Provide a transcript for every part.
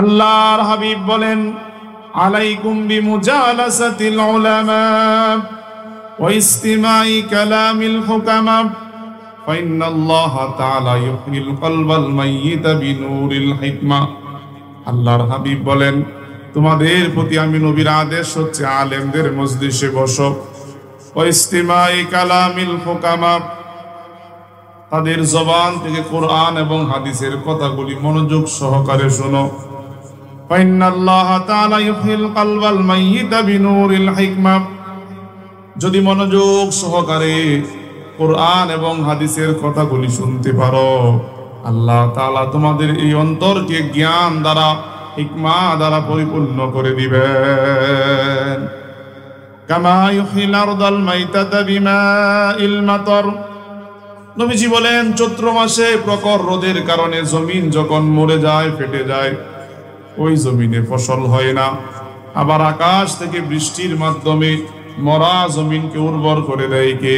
আল্লাহর হাবিব বলেন, আলাইকুম বিমুজালাসাতিল উলামা ওয়া ইসতিমাই কালামিল হুকামা ফাইন্নাল্লাহা তাআলা ইউহয়িল কলবাল মাইয়িতা বিনূরিল হিকমা। আল্লাহর হাবিব বলেন, তোমাদের প্রতি আমি নবীর আদেশ হচ্ছে আলেমদের মজলিসে বসো, ওয়া ইসতিমাই কালামিল হুকামা, তাদের জবান থেকে কোরআন এবং হাদিসের কথাগুলি মনোযোগ সহকারে শোনো। ফাইন্নাল্লাহা তাআলা ইউহয়িল কলবাল মাইয়িতা বিনূরিল হিকমা, যদি মনোযোগ সহকারে কোরআন এবং হাদিসের কথাগুলি শুনতে পারো, আল্লাহ তাআলা তোমাদের এই অন্তরকে জ্ঞান দ্বারা, হিকমা দ্বারা পরিপূর্ণ করে দিবেন। কামা ইউহয়িল আরদাল মাইতাতা বিমাইল মাতর, নবীজি বলেন, চৈত্র মাসে প্রখর রোদের কারণে জমিন যখন মরে যায়, ফেটে যায়, ওই জমিনে ফসল হয় না। আবার আকাশ থেকে বৃষ্টির মাধ্যমে মরা জমিনকে উর্বর করে দেয় কে?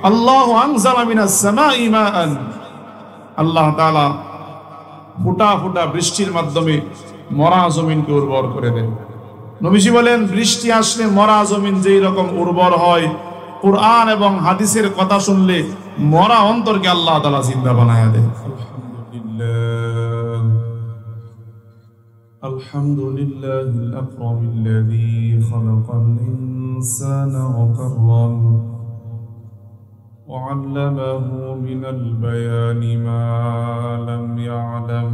আল্লাহু আনজালা মিনাস সামাই মাআন, আল্লাহ তাআলা ফুটা ফুটা বৃষ্টির মাধ্যমে মরা জমিনকে উর্বর করে দেয়। নবীজি বলেন, বৃষ্টি আসলে মরা জমিন যেই রকম উর্বর হয়, কুরআন এবং হাদিসের কথা শুনলে মরা অন্তরকে আল্লাহ তাআলা জিন্দা বানায়া দেয়। আলহামদুলিল্লাহিল আকরামিল্লাযী খালাকাল ইনসানা ওয়া কাররাম ওয়া আল্লামাহু মিনাল বায়ানি মা লাম ইয়ালাম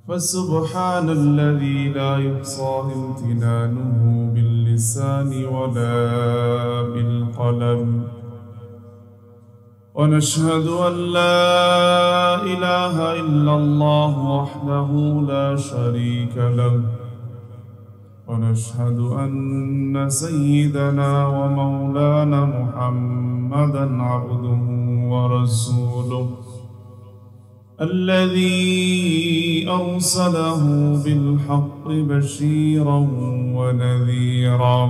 فسبحان الذي لا يحصى امتنانه باللسان ولا بالقلم ونشهد أن لا إله إلا الله وحده لا شريك له ونشهد أن سيدنا ومولانا محمدا عبده ورسوله الذي أرسله بالحق بشيرا ونذيرا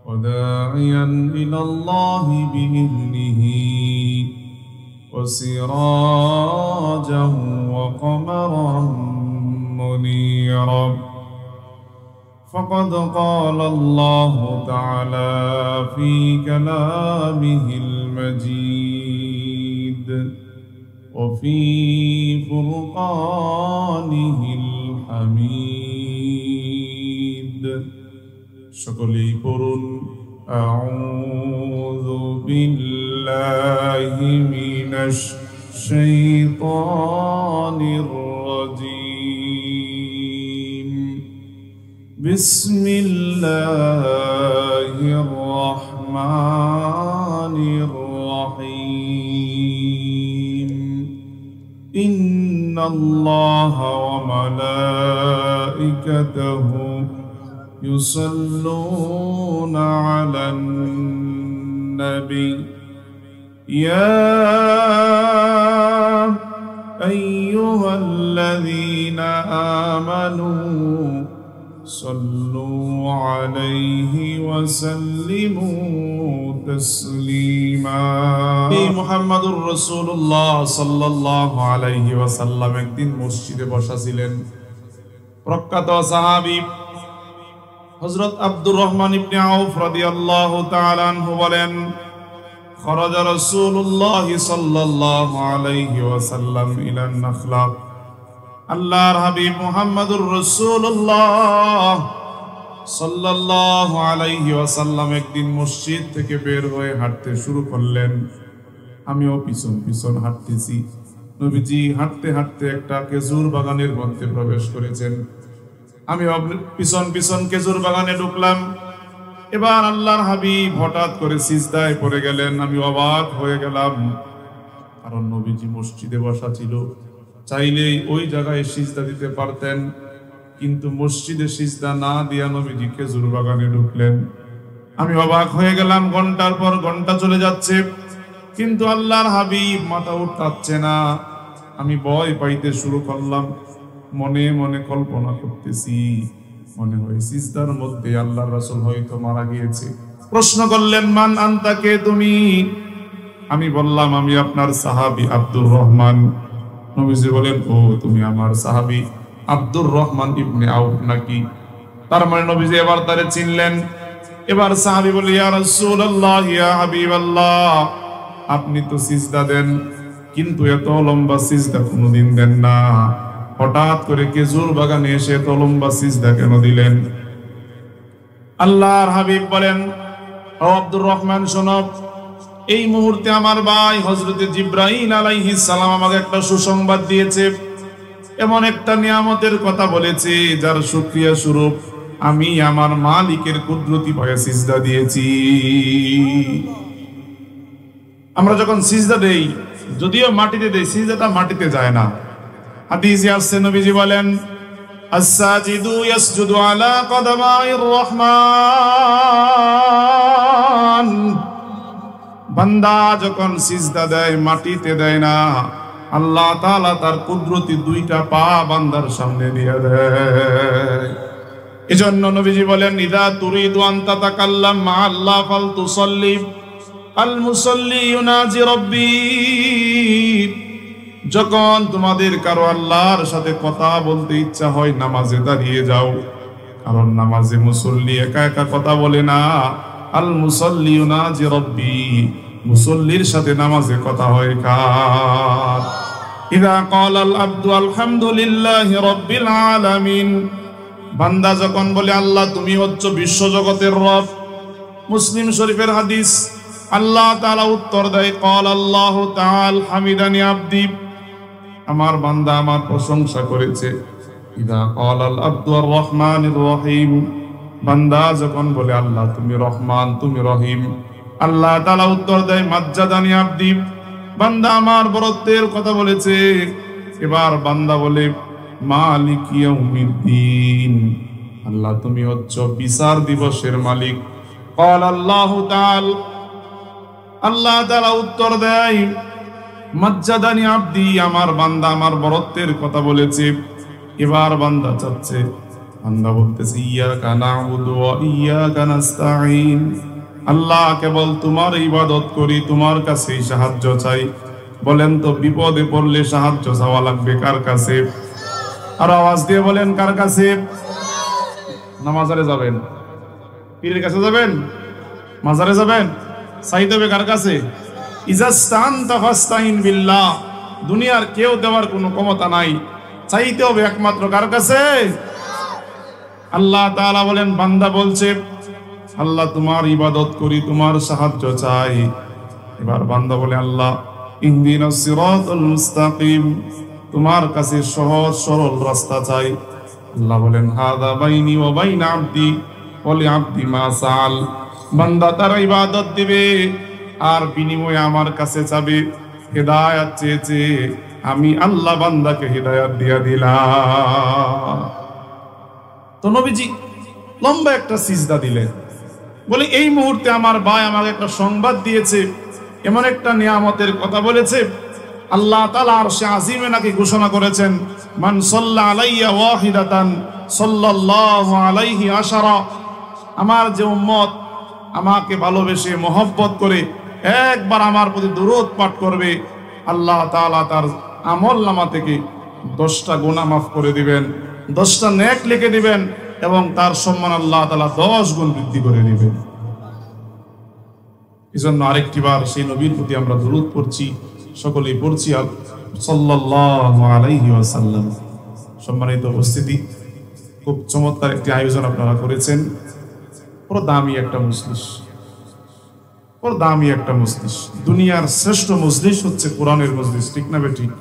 وداعيا إلى الله بإذنه وسراجا وقمرا منيرا فقد قال الله تعالى في كلامه المجيد وفي فرقانه الحميد সকলেই পড়ুন, আউযু বিল্লাহি মিনাশ শাইতানির রাজীম বিসমিল্লাহির রাহমানির রাহিম ইন্নাল্লাহা ওয়া মালাইকাতাহু يصلون على النبي يا أيها الذين آمنوا صلوا عليه وسلموا تسليما محمد رسول الله صلى الله عليه وسلم একদিন মসজিদে বসা ছিলেন। প্রখ্যাত সাহাবী হযরত আব্দুর রহমান ইবনে আউফ রাদিয়াল্লাহু তাআলা আনহু বলেন, খরাজা রাসূলুল্লাহ সাল্লাল্লাহু আলাইহি ওয়াসাল্লাম ইলা নাখলা, আল্লাহর হাবিব মুহাম্মদুর রাসূলুল্লাহ সাল্লাল্লাহু আলাইহি ওয়াসাল্লাম একদিন মসজিদ থেকে বের হয়ে হাঁটতে শুরু করলেন। আমিও পিছন পিছন হাঁটতেছি। নবীজি হাঁটতে হাঁটতে একটা খেজুর বাগানের মধ্যে প্রবেশ করেছেন। আমি পিছন পিছন খেজুর বাগানে ঢুকলাম। এবার আল্লাহর হাবিব হঠাৎ করে সিজদায় পড়ে গেলেন। আমি অবাক হয়ে গেলাম, কারণ নবীজি মসজিদে বসা ছিল, চাইলেই ওই জায়গায় সিজদা দিতে পারতেন, কিন্তু মসজিদে সিজদা না দিয়া নবীজি খেজুর বাগানে ঢুকলেন। আমি অবাক হয়ে গেলাম। ঘন্টার পর ঘন্টা চলে যাচ্ছে, কিন্তু আল্লাহর হাবিব মাথা উঠাচ্ছে না। আমি ভয় পাইতে শুরু করলাম। মনে মনে কল্পনা করতেছি, মনে হয় সিজদার মধ্যে আল্লাহর রাসূল হয়তো মারা গিয়েছে। প্রশ্ন করলেন, মান আনতা, কে তুমি? আমি বললাম, আমি আপনার সাহাবী আব্দুর রহমান। নবীজি বলেন, ও তুমি আমার সাহাবী আব্দুর রহমান ইবনে আউফ নাকি? তার মানে নবীজি এবার তারে চিনলেন। এবার সাহাবী বলে, ইয়া রাসূলুল্লাহ, ইয়া হাবিবাল্লাহ, আপনি তো সিজদা দেন, কিন্তু এত লম্বা সিজদা কোনোদিন দেন না। হঠাৎ করে খেজুর বাগানে এসে এত লম্বা সিজদা কেন দিলেন? আল্লাহর হাবিব বলেন, ও আব্দুর রহমান শোনো, এই মুহূর্তে আমার ভাই হযরতে জিবরাইল আলাইহিস সালাম আমাকে একটা সুসংবাদ দিয়েছে, এমন একটা নিয়ামতের কথা বলেছে যার শুকরিয়া স্বরূপ আমি আমার মালিকের কুদরতি পায়ে সিজদা দিয়েছি। আমরা যখন সিজদা দেই, যদিও মাটিতে দেই, সিজদাটা মাটিতে যায় না। হাদিসে আছে, নবীজি বলেন, আস-সাজিদু ইয়াসজুদু আলা কদমাইর রহমান। বান্দা যখন সিজদা দেয় মাটিতে দেয় না, আল্লাহ তাআলা তার কুদরতি দুইটা পা বান্দার সামনে দিয়ে দেয়। এজন্য নবীজি বলেন, ইদা তুরিদু আন তাতাকাল্লাম মা আল্লাহ ফালতুসাল্লি আল মুসাল্লি ইউনাজি রাব্বি। যখন তোমাদের কারো আল্লাহর সাথে কথা বলতে ইচ্ছা হয়, নামাজে দাঁড়িয়ে যাও, কারণ নামাজে মুসল্লি একা একা কথা বলে না। আল মুসাল্লি ইউনাজি রাব্বি, মুসল্লির সাথে নামাজে কথা হয় কার? ইদা ক্বালা আল আবদু আলহামদুলিল্লাহি রাব্বিল আলামিন, বান্দা যখন বলে আল্লাহ তুমি হচ্ছ বিশ্বজগতের রব, মুসলিম শরীফের হাদিস, আল্লাহ তাআলা উত্তর দেয়, ক্বাল আল্লাহু তাআলা হামিদানি আবদি, আমার বান্দা আমার প্রশংসা করেছে। ইদা ক্বালা আল আবদু আর রহমানির রহিম, বান্দা যখন বলে আল্লাহ তুমি রহমান তুমি রহিম, আল্লাহ তাআলা উত্তর দেয়, মাজ্জাদানি আবদি, বান্দা আমার বরত্বের কথা বলেছে। এবার বান্দা বলে মালিক ইয়াউমিদ্দিন, আল্লাহ তুমি হচ্ছ বিচার দিবসের মালিক। ক্বাল আল্লাহু তাআলা, আল্লাহ তাআলা উত্তর দেয়, মাজ্জাদানি আবদি, আমার বান্দা আমার বরত্বের কথা বলেছে। এবার বান্দা চাচ্ছে, বান্দা বলতেছে, ইয়াকা না'বুদু ওয়া ইয়াকা নাস্তাঈন, আল্লাহ কেবল তোমার ইবাদত করি, তোমার কাছেই সাহায্য চাই। বলেন তো বিপদে পড়লে সাহায্য চাওয়া লাগবে কার কাছে? আর আওয়াজ দিয়ে বলেন, কার কাছে? নামাজারে যাবেন, পীরের কাছে যাবেন, মাজারে যাবেন, চাইতে হবে কার কাছে? ইজাস্তানতা ফাস্তাইন বিল্লাহ, দুনিয়ার কেউ দেওয়ার কোনো ক্ষমতা নাই, চাইতে হবে একমাত্র কার কাছে? আল্লাহ তাআলা বলেন, বান্দা বলছে আল্লাহ তোমার ইবাদত করি, তোমার সাহায্য চাই। এবার বান্দা বলে, আল্লাহ ইহদিনাস সিরাতাল মুস্তাকিম, তোমার কাছে সহজ সরল রাস্তা চাই। আল্লাহ বলেন, হাদা বাইনি ওয়া বাইনা আবদি ওয়া লি আবদি মা সাআল, বান্দা তার ইবাদত দিবে আর বিনিময়ে আমার কাছে চাবে। হেদায়েত চেয়েছে, আমি আল্লাহ বান্দাকে হেদায়েত দিয়া দিলাম। তো নবীজি লম্বা একটা সিজদা দিলেন, বলে এই মুহূর্তে আমার ভাই আমাকে একটা সংবাদ দিয়েছে, এমন একটা নিয়ামতের কথা বলেছে। আল্লাহ তাআলা আরশে আজিমে নাকি ঘোষণা করেছেন, মান সাল্লা আলাইয়া ওয়াহিদাতান সাল্লাল্লাহু আলাইহি আশারা, আমার যে উম্মত আমাকে ভালোবেসে মহব্বত করে একবার আমার প্রতি দুরূদ পাঠ করবে, আল্লাহ তাআলা তার আমলনামা থেকে 10টা গুনাহ মাফ করে দিবেন, 10টা নেক লিখে দিবেন এবং তার সম্মান আল্লাহ তাআলা 10 গুণ বৃদ্ধি করে দিবেন। এজন্য আরেকটি বার সেই নবীর প্রতি আমরা দুরূদ পড়ছি, সকলেই পড়ছি সাল্লাল্লাহু আলাইহি ওয়াসাল্লাম। সম্মানিত উপস্থিতি, খুব চমৎকার একটি আয়োজন আপনারা করেছেন। বড় দামি একটা মজলিস, বড় দামি একটা মজলিস। দুনিয়ার শ্রেষ্ঠ মজলিস হচ্ছে কোরআনের মজলিস, ঠিক না বেঠিক?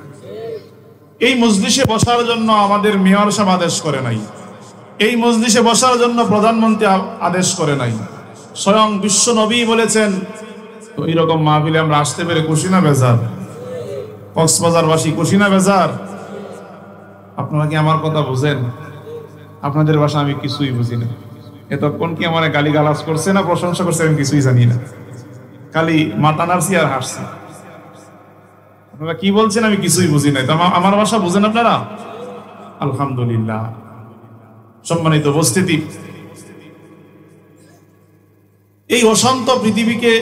এই মজলিসে বসার জন্য আমাদের মেয়র সাহেব আদেশ করে নাই, এই মজলিসে বসার জন্য প্রধানমন্ত্রী আদেশ করে নাই, স্বয়ং বিশ্ব নবী বলেছেন। তো এইরকম মাহফিলে আমরা আসতে পেরে খুশি না বেজার? কক্সবাজারবাসী খুশি না বেজার? আপনারা কি আমার কথা বুঝেন? আপনাদের ভাষা আমি কিছুই বুঝি না। এতক্ষণ কি আমার গালি গালাজ করছে না প্রশংসা করছে আমি কিছুই জানি না, খালি মাথা নাড়ছি আর হাসছি। আপনারা কি বলছেন আমি কিছুই বুঝি নাই। তো আমার ভাষা বুঝেন আপনারা? আলহামদুলিল্লাহ। সম্মানিত উপস্থিতি, এই অশান্ত পৃথিবীকে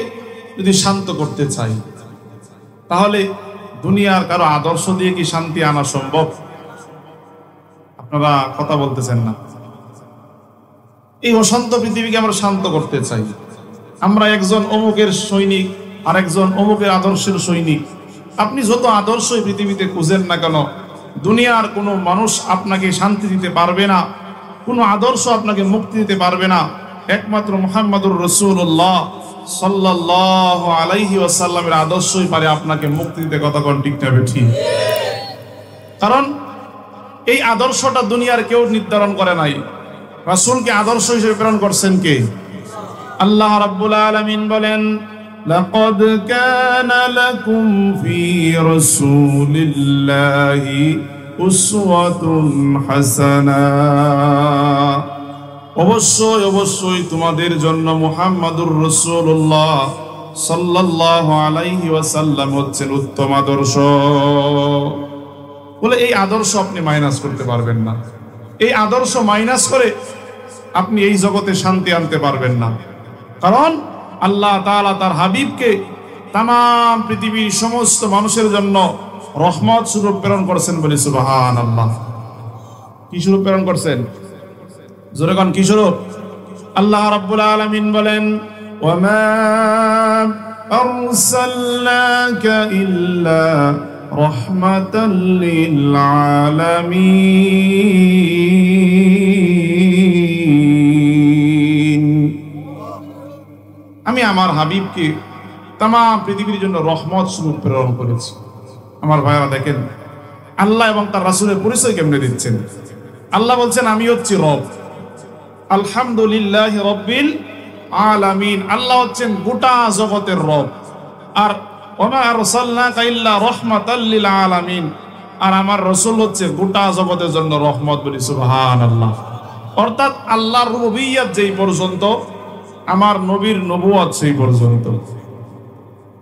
যদি শান্ত করতে চাই, তাহলে দুনিয়ার কারো আদর্শ দিয়ে কি শান্তি আনা সম্ভব? আপনারা কথা বলতেছেন না। এই অশান্ত পৃথিবীকে আমরা শান্ত করতে চাই। আমরা একজন অমুকের সৈনিক আর একজন অমুকের আদর্শের সৈনিক। আপনি যত আদর্শই পৃথিবীতে খুঁজেন না কেন, দুনিয়ার কোনো মানুষ আপনাকে শান্তি দিতে পারবে না, কোনো আদর্শ আপনাকে মুক্তি দিতে পারবে না। একমাত্র মুহাম্মদুর রাসূলুল্লাহ সাল্লাল্লাহু আলাইহি ওয়াসাল্লামের আদর্শই পারে আপনাকে মুক্তি দিতে। কথা কোন ঠিক না ঠিক? কারণ এই আদর্শটা দুনিয়ার কেউ নির্ধারণ করে নাই। রাসূলকে আদর্শ হিসেবে প্রেরণ করছেন কে? আল্লাহ রাব্বুল আলামিন বলেন, লাকাদ কানা লাকুম ফি রাসূলিল্লাহি উসওয়াতুন হাসানাহ। অবশ্যই অবশ্যই তোমাদের জন্য মুহাম্মাদুর রাসূলুল্লাহ সাল্লাল্লাহু আলাইহি ওয়াসাল্লাম হচ্ছেন উত্তম আদর্শ। বলে এই আদর্শ আপনি মাইনাস করতে পারবেন না। এই আদর্শ মাইনাস করে আপনি এই জগতে শান্তি আনতে পারবেন না। কারণ আল্লাহ তাআলা তার হাবিবকে তামাম পৃথিবীর সমস্ত মানুষের জন্য রহমত স্বরূপ প্রেরণ করছেন। বলি সুবহানাল্লাহ। কি স্বরূপ প্রেরণ করছেন? জোরে কোন কি স্বরূপ? আল্লাহ রাব্বুল আলামিন বলেন, ওয়ামা আরসালনাকা ইল্লা রাহমাতাল লিল আলামিন। আমি আমার হাবিবকে তামাম পৃথিবীর জন্য রহমত স্বরূপ প্রেরণ করেছি। আমার ভাইরা দেখেন আল্লাহ এবং তার রাসূলের পরিচয় কেমনে দিচ্ছেন। আল্লাহ বলছেন আমি হচ্ছি রব, আলহামদুলিল্লাহি রাব্বিল আলামিন। আল্লাহ হচ্ছেন গোটা জগতের রব। আর ওমা আরসালনাকা ইল্লা রাহমাতাল লিল আলামিন, আর আমার রাসূল হচ্ছে গোটা জগতের জন্য রহমত। বলি সুবহানাল্লাহ। অর্থাৎ আল্লাহর রুবুবিয়্যাত যেই পর্যন্ত, আমার নবীর নবুয়ত সেই পর্যন্ত।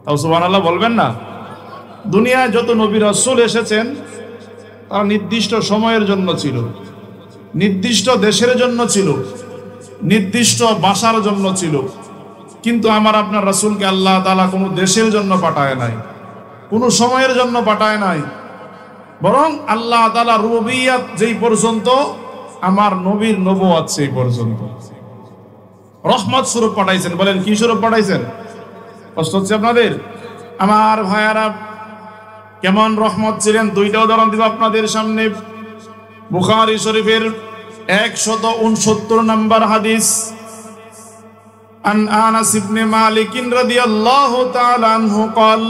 তাও সুবহানাল্লাহ বলবেন না? দুনিয়ায় যত নবী রাসূল এসেছেন তারা নির্দিষ্ট সময়ের জন্য ছিল, নির্দিষ্ট দেশের জন্য ছিল, নির্দিষ্ট ভাষার জন্য ছিল। কিন্তু আমার আপনার রাসূলকে আল্লাহ তাআলা কোনো দেশের জন্য পাঠায় নাই, কোনো সময়ের জন্য পাঠায় নাই। বরং আল্লাহ তাআলা রুবুবিয়্যাত যেই পর্যন্ত, আমার নবীর নবুয়ত সেই পর্যন্ত রহমত স্বরূপ পাঠাইছেন। বলেন কি স্বরূপ পাঠাইছেন? কষ্ট হচ্ছে আপনাদের? আমার ভাইয়ারা কেমন রহমত ছিলেন দুইটা উদাহরণ দিব আপনাদের সামনে। বুখারী শরীফের 169 নম্বর হাদিস, আন আনাস ইবনে মালিক রাদিয়াল্লাহু তাআলা আনহু قال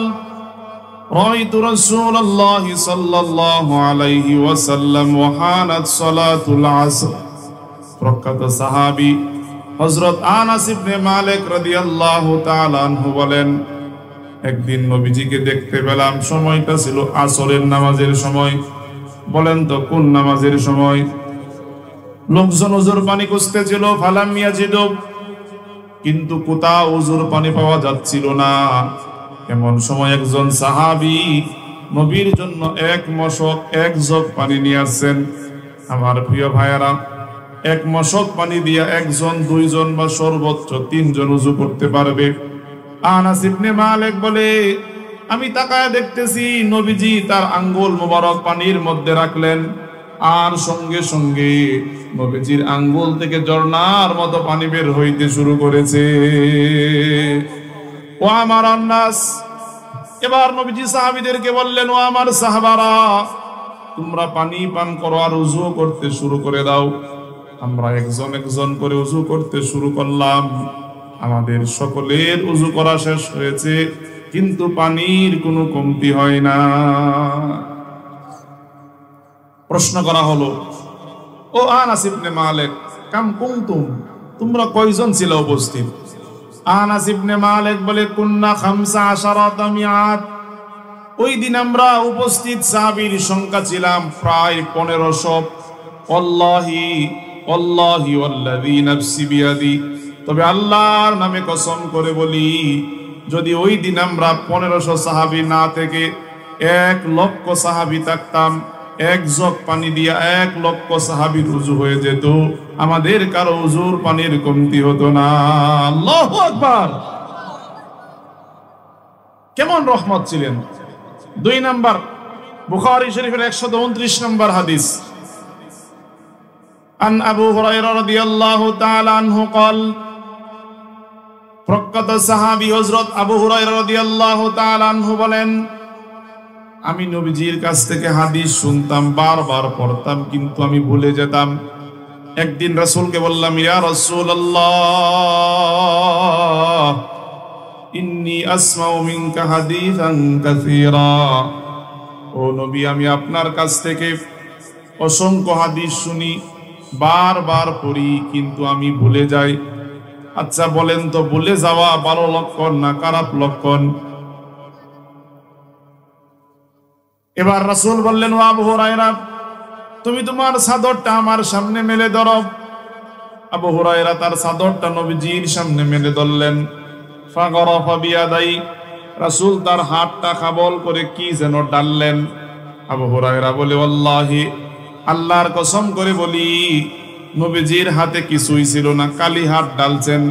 রাআইতু রাসূলুল্লাহ সাল্লাল্লাহু আলাইহি ওয়াসাল্লাম ওয়া হানাত সালাতুল আসর। প্রখ্যাত সাহাবী হযরত আনাস ইবনে মালিক রাদিয়াল্লাহু তাআলা আনহু বলেন, একদিন নবীজিকে দেখতে পেলাম, সময়টা ছিল আসরের নামাজের সময়। বলেন তো কোন নামাজের সময়? লোকজন ওযুর পানি খুঁজতেছিল, ফালাম ইয়াজিদু, কিন্তু কোথাও ওযুর পানি পাওয়া যাচ্ছিল না। এমন সময় একজন সাহাবী নবীর জন্য এক মশক, এক জগ পানি নিয়ে আসছেন। আমার প্রিয় ভাইয়েরা, এক মশক পানি দিয়া একজন, দুইজন বা সর্বোচ্চ তিনজন ওযু করতে পারবে। আনাস ইবনে মালিক বলে, আমি তাকায় দেখতেছি নবীজি তার আঙ্গুল মোবারক পানির মধ্যে রাখলেন, আর সঙ্গে সঙ্গে নবীজির আঙ্গুল থেকে ঝর্ণার মতো পানি বের হইতে শুরু করেছে। ও আমার আন্নাস, এবার নবীজি সাহাবীদেরকে বললেন, ও আমার সাহাবারা, তোমরা পানি পান করো আর ওযু করতে শুরু করে দাও। আমরা একজন একজন করে ওযু করতে শুরু করলাম। আমাদের সকলের ওযু করা শেষ হয়েছে, কিন্তু পানির কোনো কমতি হয় না। প্রশ্ন করা হলো, ও আনাস ইবনে মালিক, কাম কুনতুম, তোমরা কয়জন ছিল উপস্থিত? আনাস ইবনে মালিক বলে, কুন্না 15 মিআত। ওই দিন আমরা উপস্থিত সাহাবীর সংখ্যা ছিলাম প্রায় 1500। ওয়াল্লাহি ওয়াল্লাহি ওয়াল্লাযী নাফসি বিয়াদি, তবে আল্লাহর নামে কসম করে বলি, যদি ওই দিন আমরা 1500 সাহাবী না থেকে 1 লক্ষ সাহাবী থাকতাম, এক জগ পানি দিয়া 1 লক্ষ সাহাবীর ওযু হয়ে যেত, আমাদের কারো ওযুর পানির কমতি হতো না। আল্লাহু আকবার। কেমন রহমত ছিলেন! 2 নম্বর বুখারী শরীফের 129 নম্বর হাদিস আন আবু হুরায়রা রাদিয়াল্লাহু তাআলা আনহু قال প্রখ্যাত সাহাবী হযরত আবু হুরায়রা রাদিয়াল্লাহু তাআলা আনহু বলেন আমি নবীজির কাছ থেকে হাদিস শুনতাম, বারবার পড়তাম, কিন্তু আমি ভুলে যেতাম। একদিন রাসূলকে বললাম, ইয়া রাসূলুল্লাহ ইন্নী আসমাউ মিনকা হাদিসান কাসীরা, ও নবী আমি আপনার কাছ থেকে অসংখ্য হাদিস শুনি, বারবার পড়ি, কিন্তু আমি ভুলে যাই। আচ্ছা বলেন তো, ভুলে যাওয়া ভালো লক্ষণ না খারাপ লক্ষণ? এবার রাসূল বললেন, ও আবু হুরায়রা তুমি তোমার চাদরটা আমার সামনে মেলে ধরো। আবু হুরায়রা তার চাদরটা নবীজির সামনে মেলে ধরলেন। ফাগরাফা বিয়াদাই, রাসূল তার হাতটা কাবল করে কি যেন ডাললেন। আবু হুরায়রা বলে, ওয়াল্লাহি আল্লাহর কসম করে বলি নবীজির হাতে কিছুই ছিল না, কালি হাত ডালছেন।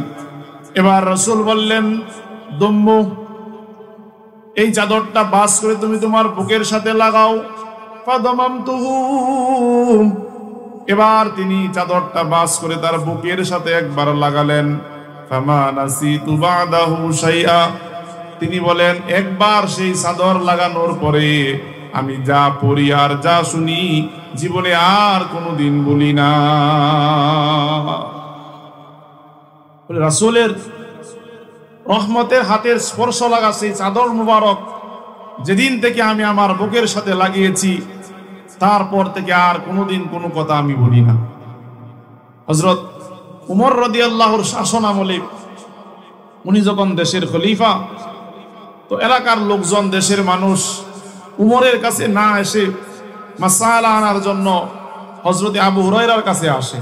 এবার রাসূল বললেন, দম্মু এই চাদরটা বাস করে তুমি তোমার বুকের সাথে লাগাও। ফাদামামতুহু, এবার তিনি চাদরটা বাস করে তার বুকের সাথে একবার লাগালেন। ফামা নাসিতু বাদাহু শাইআ, তিনি বলেন একবার সেই চাদর লাগানোর পরে আমি যা পড়ি আর যা শুনি জীবনে আর কোনোদিন বলি না। রাসূলের রহমতের হাতের স্পর্শ লাগা সেই চাদর মুবারক যেদিন থেকে আমি আমার বুকের সাথে লাগিয়েছি, তারপর থেকে আর কোনোদিন কোনো কথা আমি বলি না। হযরত উমর রাদিয়াল্লাহুর শাসন আমলে উনি যখন দেশের খলিফা, তো এলাকার লোকজন, দেশের মানুষ উমরের কাছে না এসে মাসআলা আনার জন্য হযরত আবু হুরায়রার কাছে আসে,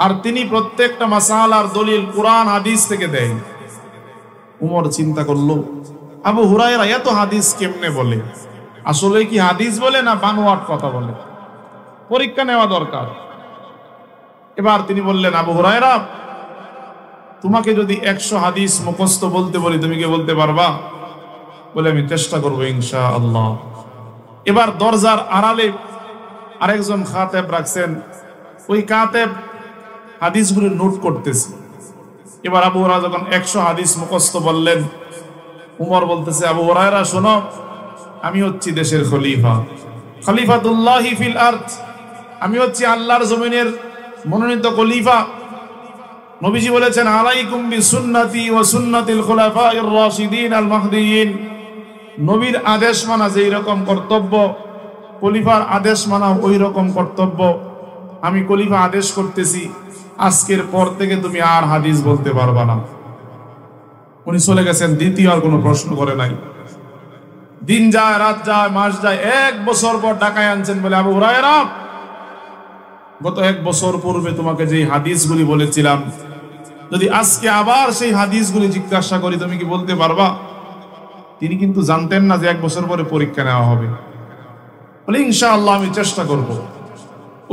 আর তিনি প্রত্যেকটা মাসআলার দলিল কুরআন হাদিস থেকে দেন। উমর চিন্তা করলো, আবু হুরায়রা এত হাদিস কেমনে বলে? আসলে কি হাদিস বলে না বানোয়াট কথা বলে? পরীক্ষা নেওয়া দরকার। এবার তিনি বললেন, আবু হুরায়রা তোমাকে যদি 100 হাদিস মুখস্থ বলতে বলি তুমি কি বলতে পারবা? বলে, আমি চেষ্টা করবো ইনশাআল্লাহ। এবার দরজার আড়ালে আরেকজন খাতেব রাখছেন, ওই কাতেব হাদিসগুলো নোট করতেছে। এবার আবু হুরায়রা যখন 100 হাদিস মুখস্থ বললেন, উমর বলতেছে, আবু হুরায়রা শোনো, আমি হচ্ছি দেশের খলিফা, খলিফাতুল্লাহি ফিল আরদ, আমি হচ্ছি আল্লাহর জমিনের মনোনীত খলিফা। নবীজি বলেছেন, আলাইকুম বিসুন্নতি ওয়া সুন্নাতিল খুলাফাইর রাশিদিন আল মাহদিয়িন, নবীর আদেশ মানা যেই রকম কর্তব্য, খলিফার আদেশ মানা ওই রকম কর্তব্য। আমি খলিফা আদেশ করতেছি, আজকের পর থেকে তুমি আর হাদিস বলতে পারবা না। উনি চলে গেছেন, দ্বিতীয় আর কোনো প্রশ্ন করে নাই। দিন যায়, রাত যায়, মাস যায়, 1 বছর পর ঢাকায় আনছেন, বলে, আবু হুরায়রা গত 1 বছর পূর্বে তোমাকে যে হাদিসগুলি বলেছিলাম, যদি আজকে আবার সেই হাদিসগুলি জিজ্ঞাসা করি তুমি কি বলতে পারবা? তিনি কিন্তু জানতেন না যে 1 বছর পরে পরীক্ষা নেওয়া হবে। বলে, ইনশাআল্লাহ আমি চেষ্টা করব।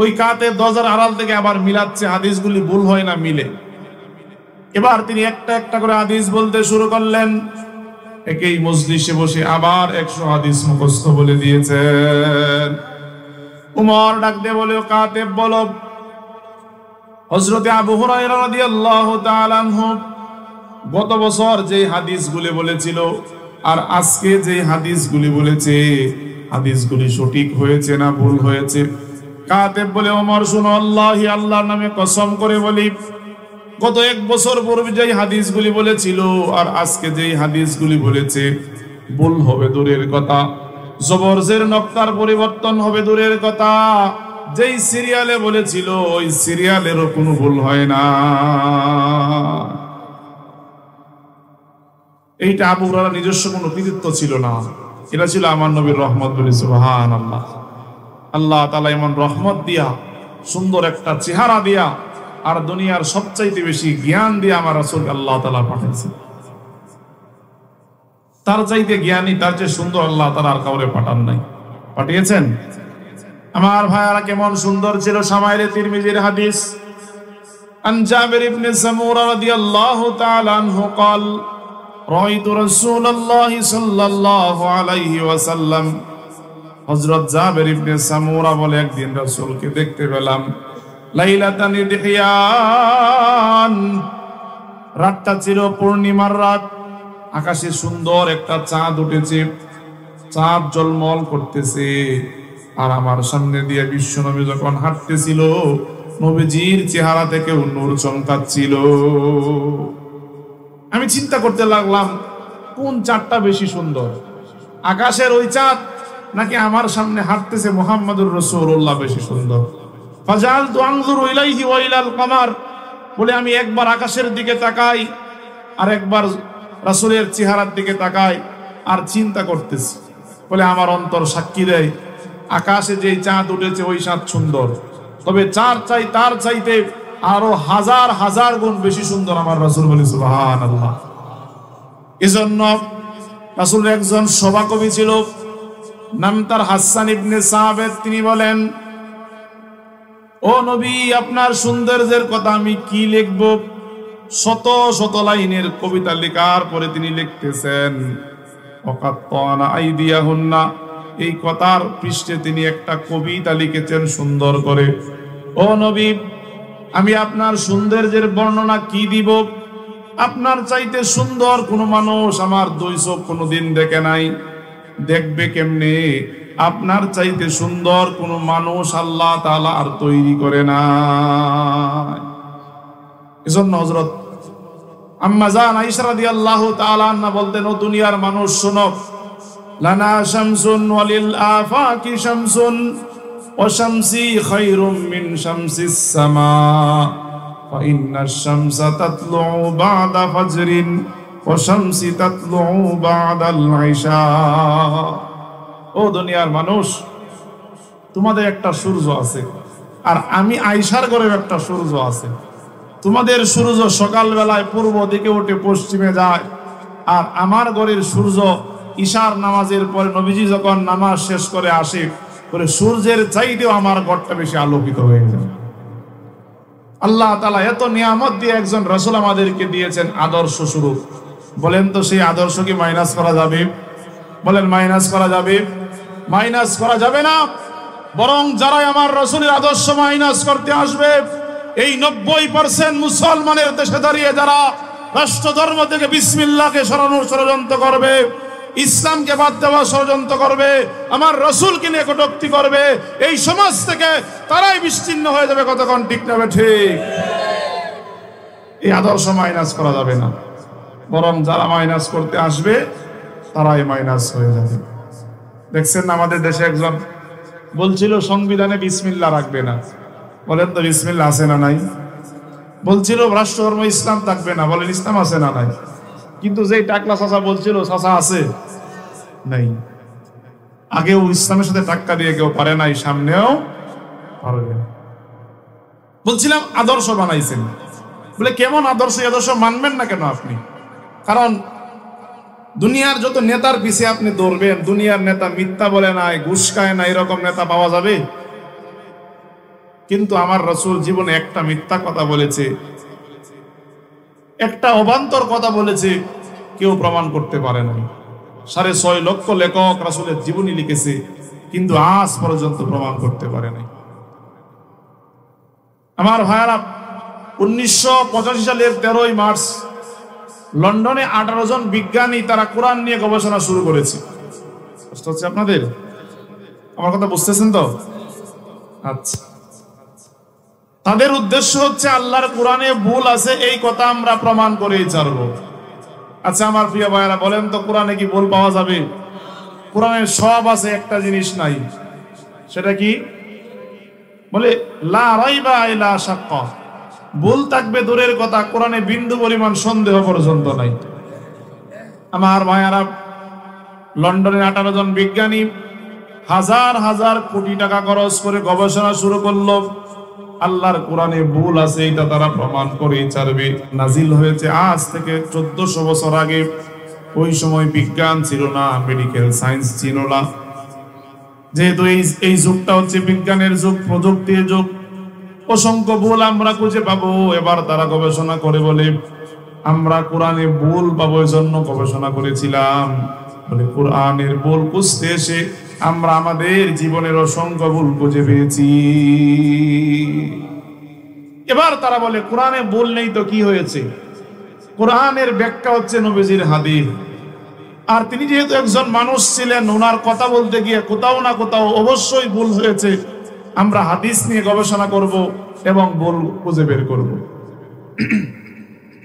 ওই কাতে দরজার আড়াল থেকে আবার মিলাচ্ছে, হাদিসগুলি ভুল হয় না, মিলে। এবার তিনি একটা একটা করে হাদিস বলতে শুরু করলেন। একই মজলিসে বসে আবার 100 হাদিস মুখস্থ বলে দিয়েছেন। উমর ডাক দিয়ে বলে, ও কাতেব বলো, হযরত আবু হুরায়রা রাদিয়াল্লাহু তাআলা আনহু গত বছর যে হাদিসগুলি বলেছিল আর আজকে যে হাদিসগুলি বলেছে, হাদিসগুলি সঠিক হয়েছে না ভুল হয়েছে? কাতেব বলে, ওমর শুনো, আল্লাহি আল্লাহর নামে কসম করে বলি, গত 1 বছর পূর্বে যেই হাদিসগুলি বলেছিল আর আজকে যেই হাদিসগুলি বলেছে, ভুল হবে দূরের কথা, জবরজের নকতার পরিবর্তন হবে দূরের কথা, যেই সিরিয়ালে বলেছিল ওই সিরিয়ালেরও কোনো ভুল হয় না। এইটা আবু হুরায়রার নিজস্ব কোনো কৃতিত্ব ছিল না, এটা ছিল আমার নবীর রহমত। বলি সুবহানাল্লাহ। আল্লাহ তাআলা এমন রহমত দিয়া, সুন্দর একটা চেহারা দিয়া, আর দুনিয়ার সবচাইতে বেশি জ্ঞান দিয়ে আমার রাসূল আল্লাহ তাআলা পাঠিয়েছেন। তার চাইতে জ্ঞানী, তার চেয়ে সুন্দর আল্লাহ তাআলা আর কাউরে পাঠান নাই। পাঠিয়েছেন। আমার ভাইয়ারা, কেমন সুন্দর ছিল শামাইলে তিরমিজির হাদিস। আন জাবির ইবনে সামুরা রাদিয়াল্লাহু তাআলা আনহু قال রাআইতু রাসূলুল্লাহ সাল্লাল্লাহু আলাইহি ওয়াসাল্লাম। হযরত জাবের ইবনে সামুরা বলে একদিন রাসূলকে দেখতে পেলাম লাইলাতান ইদহিয়ান, রাতটা ছিল পূর্ণিমার রাত, আকাশে সুন্দর একটা চাঁদ উঠেছে, চাঁদ ঝলমল করতেছে। আর আমার সামনে দিয়ে বিশ্বনবী যখন হাঁটতেছিল নবীজির চেহারা থেকে নূর চমকাচ্ছিল। আমি চিন্তা করতে লাগলাম কোন চাঁদটা বেশি সুন্দর, আকাশের ওই চাঁদ নাকি আমার সামনে হাঁটতেছে মুহাম্মদুর রাসূলুল্লাহ বেশি সুন্দর। ফাজালতু আনজুরু ইলাইহি ওয়া ইলাল কমার, বলে আমি একবার আকাশের দিকে তাকাই আর একবার রাসূলের চেহারার দিকে তাকাই আর চিন্তা করতেছি। বলে আমার অন্তর সাক্ষী দেয় আকাশে যেই চাঁদ উঠেছে ওই চাঁদ সুন্দর, তবে তার চাইতে আরো হাজার হাজার গুণ বেশি সুন্দর আমার রাসূল। বলি সুবহানাল্লাহ। এজন্য রাসূলের একজন সভাকবি ছিল, নাম তার হাসান ইবনে সাবিত। তিনি বলেন, ও নবী, আপনার সৌন্দর্যের কথা আমি কি লিখব? শত শত লাইনের কবিতা লেখার পরে তিনি লিখতেছেন ওয়াকাত্তানা আইদিয়াহুন্না, এই কথার পৃষ্ঠে তিনি একটা কবিতা লিখেছেন সুন্দর করে। ও নবী, আমি আপনার সৌন্দর্যের বর্ণনা কি দিব? আপনার চাইতে সুন্দর কোনো মানুষ আমার দুই চোখ কোনোদিন দেখে নাই, দেখবে কেমনে? আপনার চাইতে সুন্দর কোনো মানুষ আল্লাহ তাআলা আর তৈরি করে না। এজন্য হযরত আম্মা জান আয়েশা রাদিয়াল্লাহু তাআলা আনহা বলতেন, ও দুনিয়ার মানুষ শোনো, লানা শামসুন ওয়ালিল আফাকি শামসুন ওয়া শামসি খায়রুম মিন শামসিস সামা ফা ইন্নাশ শামসা তাতলুউ বা'দা ফাজরিন ওয়া শামসি তাতলুউ বা'দাল ইশা। ও দুনিয়ার মানুষ, তোমাদের একটা সূর্য আছে আর আমি আয়েশার ঘরের একটা সূর্য আছে। তোমাদের সূর্য সকাল বেলায় পূর্ব দিকে উঠে পশ্চিমে যায়, আর আমার ঘরের সূর্য ঈশার নামাজের পরে নবীজি যখন নামাজ শেষ করে আসে, করে সূর্যের চাইতেও আমার ঘরটা বেশি আলোকিত হয়ে যায়। আল্লাহ তাআলা এত নিয়ামত দিয়ে একজন রাসূল আমাদেরকে দিয়েছেন আদর্শ স্বরূপ। বলেন তো সেই আদর্শ কি মাইনাস করা যাবে? বলেন মাইনাস করা যাবে? মাইনাস করা যাবে না, বরং যারাই আমার রাসূলের আদর্শ মাইনাস করতে আসবে, এই 90% মুসলমানের দেশে দাঁড়িয়ে যারা রাষ্ট্র ধর্ম থেকে বিসমিল্লাহকে সরানোর ষড়যন্ত্র করবে, ইসলামকে বাদ দেওয়া ষড়যন্ত্র করবে, আমার রাসূলকে নিয়ে কটূক্তি করবে, এই সমাজ থেকে তারাই বিচ্ছিন্ন হয়ে যাবে। কতক্ষণ ঠিক না ঠিক? এই আদর্শ মাইনাস করা যাবে না, বরং যারা মাইনাস করতে আসবে তারাই মাইনাস হয়ে যাবে। দেখছেন না, আমাদের দেশে একজন বলছিল সংবিধানে বিসমিল্লাহ রাখবে না। বলেন তো বিসমিল্লাহ আছে না নাই? বলছিল রাষ্ট্রধর্ম ইসলাম থাকবে না। বলেন ইসলাম আছে না নাই? কিন্তু যেই টাকলা চাচা বলছিল, চাচা আছে নাই। আগেও ইসলামের সাথে টাক্কা দিয়ে কেউ পারে নাই, সামনেও পারবে না। বলছিলাম আদর্শ বানাইছেন, বলে কেমন আদর্শ? আদর্শ মানবেন না কেন আপনি? কারণ দুনিয়ার যত নেতার পিছে আপনি দৌড়বেন, দুনিয়ার নেতা মিথ্যা বলে নাই, ঘুষ খায় না, এরকম নেতা পাওয়া যাবে। কিন্তু আমার রাসূল জীবনে একটা মিথ্যা কথা বলেছে, একটা অবান্তর কথা বলেছে, কেউ প্রমাণ করতে পারে না। 6.5 লক্ষ লেখক রাসূলের জীবনী লিখেছে, কিন্তু আজ পর্যন্ত প্রমাণ করতে পারে নাই। আমার ভাইয়ারা, 1985 সালের 13ই মার্চ লন্ডনে 18 জন বিজ্ঞানী তারা কোরআন নিয়ে গবেষণা শুরু করেছে। কষ্ট হচ্ছে আপনাদের? আমার কথা বুঝতেছেন তো? আচ্ছা, তাদের উদ্দেশ্য হচ্ছে আল্লাহর কোরআনে ভুল আছে এই কথা আমরা প্রমাণ করেই ছাড়বো। আচ্ছা আমার প্রিয় ভাইয়েরা, বলেন তো কোরআনে কি ভুল পাওয়া যাবে? কোরআনে সব আছে, একটা জিনিস নাই। সেটা কি? বলে লা রাইবা ইলা শাক্কা, ভুল থাকবে দূরের কথা, কোরআনে বিন্দু পরিমাণ সন্দেহ পর্যন্ত নাই। আমার ভাইয়েরা, লন্ডনের 18 জন বিজ্ঞানী হাজার হাজার কোটি টাকা খরচ করে গবেষণা শুরু করলো, আল্লাহর কোরআনে ভুল আছে এটা তারা প্রমাণ করেই ছাড়বে। নাজিল হয়েছে আজ থেকে 1400 বছর আগে। ওই সময় বিজ্ঞান ছিল না, মেডিকেল সায়েন্স ছিল না। যেহেতু এই যুগটা হচ্ছে বিজ্ঞানের যুগ, প্রযুক্তির যুগ, অসংখ্য ভুল আমরা খুঁজে পাবো। এবার তারা গবেষণা করে বলে আমরা কোরআনে ভুল পাবো এজন্য গবেষণা করেছিলাম। বলে কোরআনের ভুল খুঁজতে এসে আমরা আমাদের জীবনের অসংখ্য ভুল খুঁজে পেয়েছি। এবার তারা বলে কোরআনে ভুল নেই তো কি হয়েছে? কোরআনের ব্যাখ্যা হচ্ছে নবীজির হাদিস। আর তিনি যেহেতু একজন মানুষ ছিলেন, ওনার কথা বলতে গিয়ে কোথাও না কোথাও অবশ্যই ভুল হয়েছে। আমরা হাদিস নিয়ে গবেষণা করব এবং ভুল খুঁজে বের করব।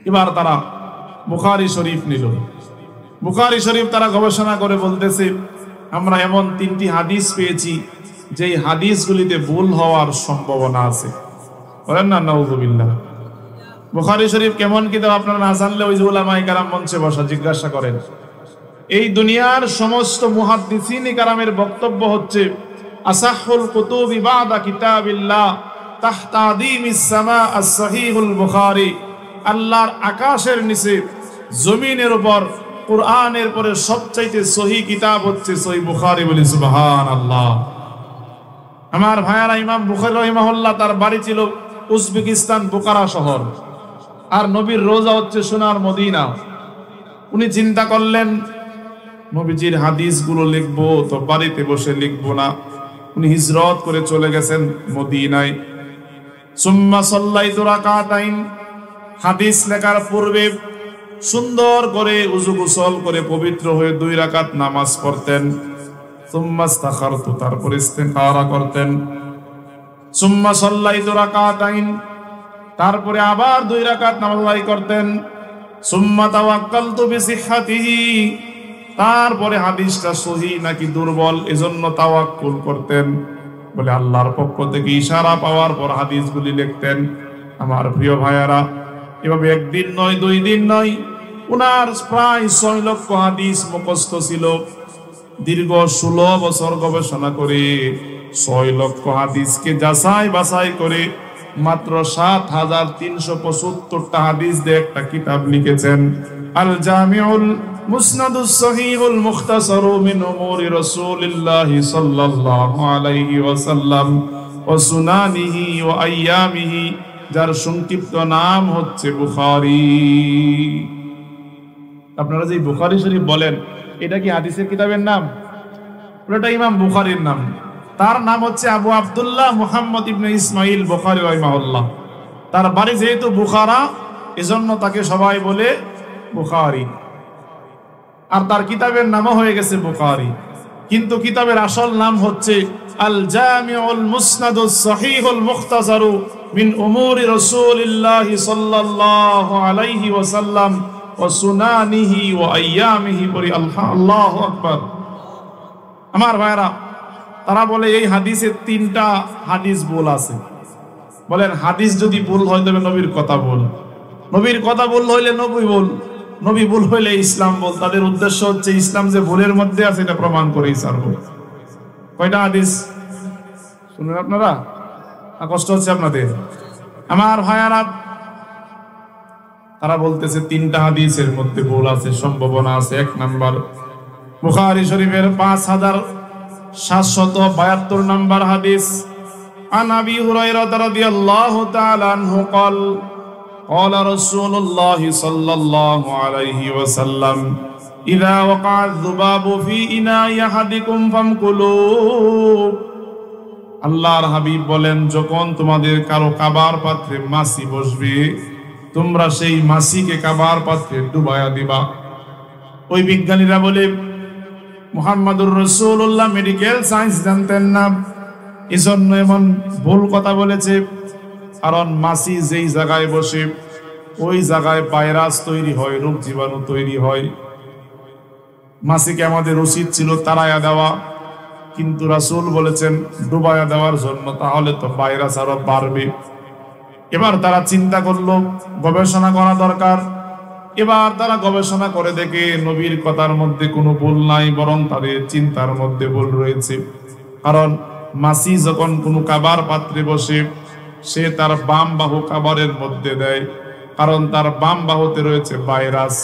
এবার তারা বুখারী শরীফ নিল। বুখারী শরীফ তারা গবেষণা করে বলতেছে, আমরা এমন 3টি হাদিস পেয়েছি যেই হাদিসগুলিতে ভুল হওয়ার সম্ভাবনা আছে। বলেন না নাউযুবিল্লাহ। বুখারী শরীফ কেমন কিতাব আপনারা না জানলে ওই যে উলামায়ে কেরাম মঞ্চে বসা জিজ্ঞাসা করেন। এই দুনিয়ার সমস্ত মুহাদ্দিসিন কেরামের বক্তব্য হচ্ছে আসাহুল কুতুবি বাদা কিতাবিল্লাহ তাহতা আদিমিস সামা as-সহিহুল বুখারী। আল্লাহর আকাশের নিচে জমিনের উপর কোরআনের পরে সবচাইতে সহিহ কিতাব হচ্ছে সহিহ বুখারী। বলি সুবহানাল্লাহ। আমার ভাইয়ারা, ইমাম বুখারী রাহিমাহুল্লাহ তার বাড়ি ছিল উজবেকিস্তান বুখারা শহর, আর নবীর রোজা হচ্ছে সোনার মদিনা। উনি চিন্তা করলেন নবীজির হাদিসগুলো লিখবো তো বাড়িতে বসে লিখবো না। উনি হিজরত করে চলে গেছেন মদিনায়। সুম্মা সাল্লাইতু রাকাতাইন, হাদিস লেখার পূর্বে সুন্দর করে উযু গোসল করে পবিত্র হয়ে 2 রাকাত নামাজ পড়তেন। সুম্মা ইস্তাখারতু, তারপর ইস্তিখারা করতেন। সুম্মা সাল্লাইতু রাকাতাইন, তারপরে আবার 2 রাকাত নামাজ আদায় করতেন। সুম্মা তাওয়াক্কালতু বিসিহহাতিহি, তারপরে হাদিসটা সহিহ নাকি দুর্বল এজন্য তাওয়াক্কুল করতেন। বলে আল্লাহর পক্ষ থেকে ইশারা পাওয়ার পর হাদিসগুলি লিখতেন। আমার প্রিয় ভাইয়ারা, এভাবে একদিন নয় 2 দিন নয়, উনার প্রায় 6 লক্ষ হাদিস মুখস্থ ছিল। দীর্ঘ 16 বছর গবেষণা করে 6 লক্ষ হাদিসকে যাচাই বাছাই করে মাত্র 7375টা হাদিস দিয়ে একটা কিতাব লিখেছেন, আল জামিউল মুসনাদুস সহিহুল মুখতাসারু মিন উমুরি রাসূলিল্লাহ সাল্লাল্লাহু আলাইহি ওয়াসাল্লাম ওয়া সুনানিহি ওয়া আইয়ামিহি, যার সংক্ষিপ্ত নাম হচ্ছে বুখারী। আপনারা যে বুখারী শরীফ বলেন, এটা কি হাদিসের কিতাবের নাম? ওটা ইমাম বুখারীর নাম। তার নাম হচ্ছে আবু আব্দুল্লাহ মুহাম্মদ ইবনে ইসমাইল বুখারী রাহিমাহুল্লাহ। তার বাড়ি যেহেতু বুখারা, এজন্য তাকে সবাই বলে বুখারী, আর তার কিতাবের নামও হয়ে গেছে বুখারী। কিন্তু কিতাবের আসল নাম হচ্ছে আল জামিউল মুসনাদুস সহিহুল মুখতাসারু মিন উমুরি রাসূলিল্লাহ সাল্লাল্লাহু আলাইহি ওয়াসাল্লাম ওয়া সুনানিহি ওয়া আইয়ামিহি। বলি আল্লাহু আকবার। আমার ভাইরা, তারা বলে এই হাদিসে 3টা হাদিস ভুল আছে। বলেন হাদিস যদি ভুল হয় তবে নবীর কথা ভুল, নবীর কথা ভুল হইলে নবী ভুল, নবী ভুল হইলে ইসলাম ভুল। তাদের উদ্দেশ্য হচ্ছে ইসলাম যে ভুলের মধ্যে আছে এটা প্রমাণ করেই ছাড়বো। কয়টা হাদিস শুনবেন আপনারা? কষ্ট হচ্ছে আপনাদের? আমার ভাইয়ারা, তারা বলতেছে 3টা হাদিসের মধ্যে ভুল আছে, সম্ভাবনা আছে। 1 নাম্বার, বুখারী শরীফের 5772 নম্বর হাদিস, আন আবি হুরায়রা রাদিয়াল্লাহু তাআলা আনহু قال قال رسول الله صلى الله عليه وسلم إذا وقع الذباب في إناء أحدكم فامكلوا। আল্লাহর হাবিব বলেন, যখন তোমাদের কারো কাবার পাত্রে মাছি বসবে, তোমরা সেই মাছিকে কাবার পাত্রে ডুবায়া দিবা। ওই বিজ্ঞানীরা বলে মুহাম্মাদুর রাসূলুল্লাহ মেডিকেল সায়েন্স জানতেন না, এজন্য এমন ভুল কথা বলেছে। কারণ মাছি যেই জায়গায় বসে ওই জায়গায় ভাইরাস তৈরি হয়, রোগ জীবাণু তৈরি হয়। মাছিকে আমাদের উচিত ছিল তাড়ায়া দেওয়া, কিন্তু রাসূল বলেছেন ডুবায়া দেওয়ার জন্য, তাহলে তো ভাইরাস আরো বাড়বে। এবার তারা চিন্তা করলো গবেষণা করা দরকার। এবার তারা গবেষণা করে দেখে নবীর কথার মধ্যে কোনো ভুল নাই, বরং তাদের চিন্তার মধ্যে ভুল রয়েছে। কারণ মাছি যখন কোনো কাবার পাত্রে বসে, সে তার বাম বাহু কাবারের মধ্যে দেয়, কারণ তার বাম বাহুতে রয়েছে ভাইরাস।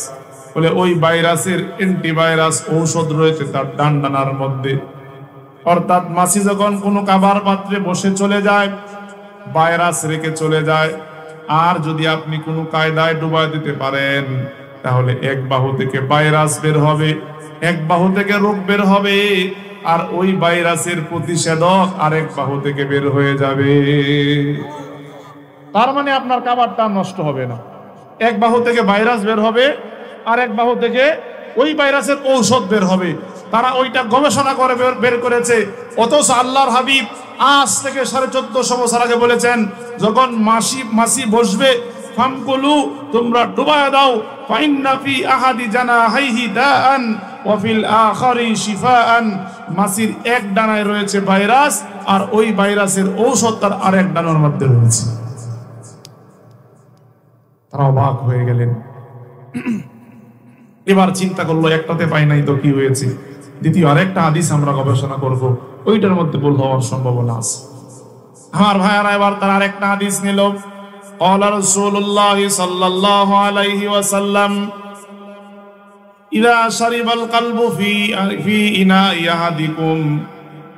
বলে ওই ভাইরাসের অ্যান্টিভাইরাস ঔষধ রয়েছে তার ডান্ডানার মধ্যে। অর্থাৎ মাছি যখন কোনো কাবার পাত্রে বসে চলে যায়, ভাইরাস রেখে চলে যায়, আর যদি আপনি কোনো কায়দায় ডুবাই দিতে পারেন তাহলে এক বাহু থেকে ভাইরাস বের হবে, এক বাহু থেকে রোগ বের হবে, আর ওই ভাইরাসের প্রতিষেধক আরেক বাহু থেকে বের হয়ে যাবে। তার মানে আপনার কাবারটা নষ্ট হবে না। এক বাহু থেকে ভাইরাস বের হবে, আর এক বাহু থেকে ওই ভাইরাসের ঔষধ বের হবে। তারা ওইটা গবেষণা করে বের করেছে। অথচ আল্লাহর হাবিব আজ থেকে 1450 বছর আগে বলেছেন, যখন মাছি বসবে ফামকুলু, তোমরা ডুবায় দাও, ফাইন্না ফি আহাদি জানাহাইহি দাআন ওয়া ফিল আখারি শিফাআন। মাছির এক ডানায় রয়েছে ভাইরাস, আর ওই ভাইরাসের ঔষধ তার আরেক ডানার মধ্যে রয়েছে। তারা অবাক হয়ে গেলেন। এবার চিন্তা করলো, একটাতে পাই নাই তো কি হয়েছে, দ্বিতীয় আরেকটা হাদিস আমরা গবেষণা করব, ওইটার মধ্যে ভুল হওয়ার সম্ভাবনা আছে। আমার ভাইয়ারা এবার তার আরেকটা হাদিস নিল। ক্বালা রাসূলুল্লাহ সাল্লাল্লাহু আলাইহি ওয়াসাল্লাম, ইযা শারিবাল কলবু ফি ইনাই আহাদিকুম,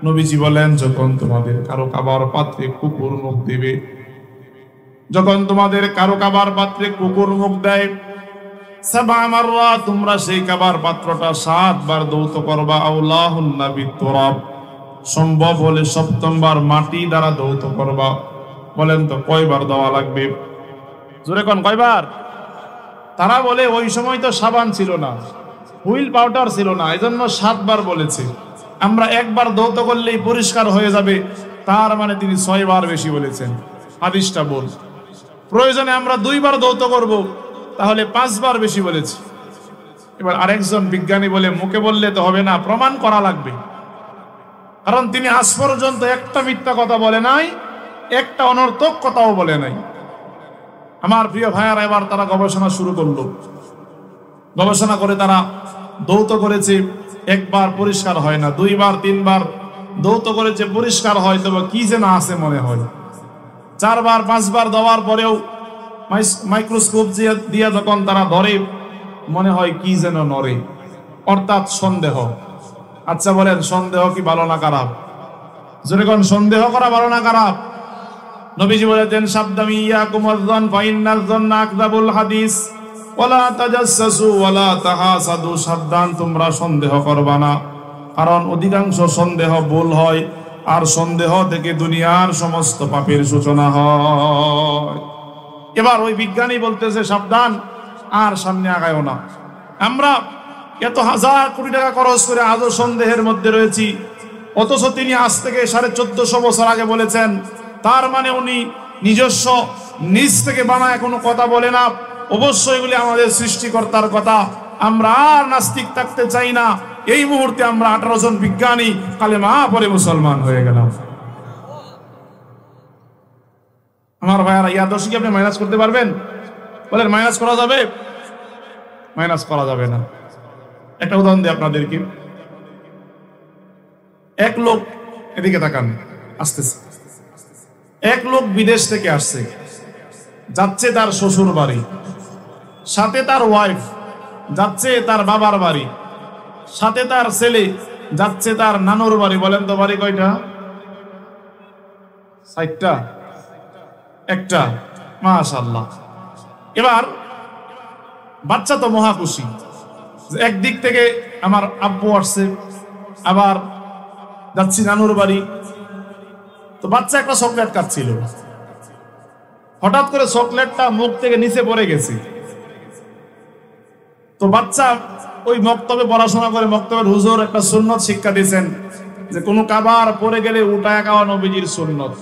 নবীজি বলেন, যখন তোমাদের কারো খাবার পাত্রে কুকুর মুখ দিবে, যখন তোমাদের কারো খাবার পাত্রে কুকুর মুখ দেয়, সাবা মাররা, তোমরা সেই খাবার পাত্রটা 7 বার ধৌত করবা, আউলাহুন্না বিতুরাব, সম্ভব হলে 7ম বার মাটি দ্বারা ধৌত করবা। বলেন তো কয়বার দেওয়া লাগবে? জোরে কোন কয়বার? তারা বলে ওই সময় তো সাবান ছিল না, হুইল পাউডার ছিল না, এজন্য 7 বার বলেছে। আমরা একবার ধৌত করলেই পরিষ্কার হয়ে যাবে, তার মানে তিনি 6 বার বেশি বলেছেন। হাদিসটা বল, প্রয়োজনে আমরা 2 বার ধৌত করব, তাহলে 5 বার বেশি বলেছে। এবার আরেকজন বিজ্ঞানী বলে, মুখে বললে তো হবে না, প্রমাণ করা লাগবে। কারণ তিনি আজ পর্যন্ত একটা মিথ্যা কথা বলে নাই, একটা অনর্থক কথাও বলে নাই। আমার প্রিয় ভাইয়ারা, এবার তারা গবেষণা শুরু করলো। গবেষণা করে তারা ধৌত করেছে, একবার পরিষ্কার হয় না, 2 বার 3 বার ধৌত করেছে, পরিষ্কার হয়, তবে কি যেন আছে মনে হয়। 4 বার 5 বার দেওয়ার পরেও মাইক্রোস্কোপ দিয়ে যখন তারা ধরে, মনে হয় কি যেন নড়ে, অর্থাৎ সন্দেহ। আচ্ছা বলেন, সন্দেহ কি ভালো না খারাপ? যেরকম সন্দেহ করা ভালো না খারাপ? নবীজি বলেছেন, সাবধান, ইয়াকুম আয-যন ফাইন্নাল যন্না আকযাবুল হাদিস ওয়ালা তাজাসসু ওয়ালা তাহাসাদু, সাবধান, তোমরা সন্দেহ করবা না, কারণ অধিকাংশ সন্দেহ ভুল হয়, আর সন্দেহ থেকে দুনিয়ার সমস্ত পাপের সূচনা হয়। এবার ওই বিজ্ঞানী বলতেছে, সাবধান, আর সামনে আগায়ও না। আমরা এত হাজার কোটি টাকা খরচ করে আজও সন্দেহের মধ্যে রয়েছি, অথচ তিনি আজ থেকে 1450 বছর আগে বলেছেন। তার মানে উনি নিজস্ব নিজ থেকে বানায় কোনো কথা বলে না, অবশ্যই এগুলি আমাদের সৃষ্টিকর্তার কথা। আমরা আর নাস্তিক থাকতে চাই না। এই মুহূর্তে আমরা 18 জন বিজ্ঞানী কালেমা পড়ে মুসলমান হয়ে গেলাম। আমার ভাইয়ারা, এই আদর্শ কি আপনি মাইনাস করতে পারবেন? বলেন, মাইনাস করা যাবে? মাইনাস করা যাবে না। একটা উদাহরণ দিই আপনাদেরকে। এক লোক, এদিকে তাকান, আসতেছে, এক লোক বিদেশ থেকে আসছে, যাচ্ছে তার শ্বশুর বাড়ি, সাথে তার ওয়াইফ যাচ্ছে তার বাবার বাড়ি, সাথে তার ছেলে যাচ্ছে তার নানুর বাড়ি। বলেন তো বাড়ি কয়টা? 4টা, একটা, মাশাআল্লাহ। এবার বাচ্চা তো মহা খুশি, একদিক থেকে আমার আব্বু আসছে, আবার যাচ্ছি নানুর বাড়ি। তো বাচ্চা একটা চকলেট খাচ্ছিল, হঠাৎ করে চকলেটটা মুখ থেকে নিচে পড়ে গেছে। তো বাচ্চা ওই মক্তবে পড়াশোনা করে, মক্তবের হুজুর একটা সুন্নত শিক্ষা দিয়েছেন যে কোনো খাবার পড়ে গেলে উঠায় খাওয়া নবীজির সুন্নত।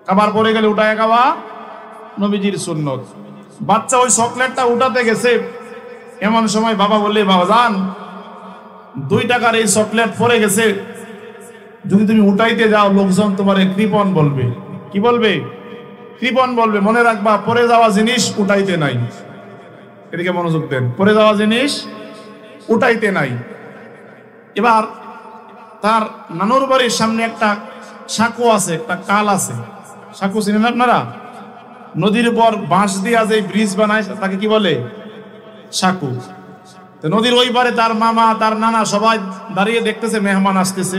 খাবার পড়ে গেলে উঠায় খাওয়া নবীজির সুন্নত। বাচ্চা ওই চকলেটটা উঠাতে গেছে, এমন সময় বাবা বললে, বাবা জান, 2 টাকার এই চকলেট পড়ে গেছে, যদি তুমি উঠাইতে যাও লোকজন তোমারে কৃপণ বলবে। কি বলবে? কৃপণ বলবে। মনে রাখবা, পড়ে যাওয়া জিনিস উঠাইতে নাই। এদিকে মনোযোগ দেন, পড়ে যাওয়া জিনিস উঠাইতে নাই। এবার তার নানুর বাড়ির সামনে একটা সাঁকো আছে, একটা কাল আছে। সাঁকো চিনেন আপনারা? নদীর উপর বাঁশ দিয়া যে ব্রিজ বানায় তাকে কি বলে? সাঁকো। তো নদীর ওই পারে তার মামা, তার নানা সবাই দাঁড়িয়ে দেখতেছে মেহমান আসতেছে।